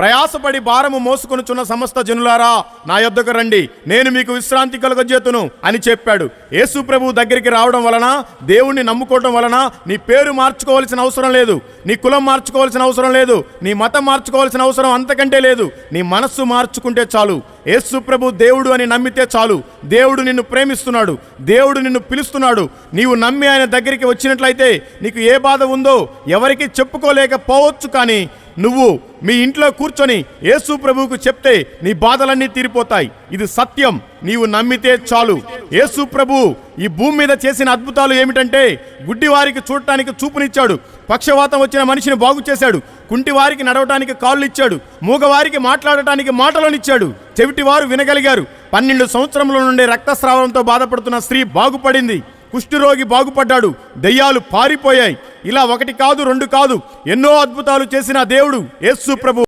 ప్రయాసపడి భారము మోసుకొనుచున్న సమస్త జనులారా నా యొద్దకు రండి, నేను మీకు విశ్రాంతి కలుగజేతును అని చెప్పాడు. యేసు ప్రభు దగ్గరికి రావడం వలన, దేవుణ్ణి నమ్ముకోవడం వలన నీ పేరు మార్చుకోవాల్సిన అవసరం లేదు, నీ కులం మార్చుకోవాల్సిన అవసరం లేదు, నీ మతం మార్చుకోవాల్సిన అవసరం అంతకంటే లేదు. నీ మనస్సు మార్చుకుంటే చాలు. యేసు ప్రభు దేవుడు అని నమ్మితే చాలు. దేవుడు నిన్ను ప్రేమిస్తున్నాడు, దేవుడు నిన్ను పిలుస్తున్నాడు. నీవు నమ్మి ఆయన దగ్గరికి వచ్చినట్లయితే నీకు ఏ బాధ ఉందో ఎవరికి చెప్పుకోలేకపోవచ్చు, కానీ నువ్వు మీ ఇంట్లో కూర్చొని యేసు ప్రభువుకు చెప్తే నీ బాధలన్నీ తీరిపోతాయి. ఇది సత్యం. నీవు నమ్మితే చాలు. యేసు ప్రభు ఈ భూమి మీద చేసిన అద్భుతాలు ఏమిటంటే, గుడ్డివారికి చూడటానికి చూపునిచ్చాడు, పక్షవాతం వచ్చిన మనిషిని బాగు చేశాడు, కుంటివారికి నడవటానికి కాళ్ళు ఇచ్చాడు, మూగవారికి మాట్లాడటానికి మాటలనిచ్చాడు, చెవిటివారు వినగలిగారు, 12 సంవత్సరముల నుండి రక్తస్రావంతో బాధపడుతున్న స్త్రీ బాగుపడింది, కుష్ఠరోగి బాగుపడ్డాడు, దెయ్యాలు పారిపోయాయి. ఇలా 1 కాదు 2 కాదు, ఎన్నో అద్భుతాలు చేసిన దేవుడు యేసు ప్రభు.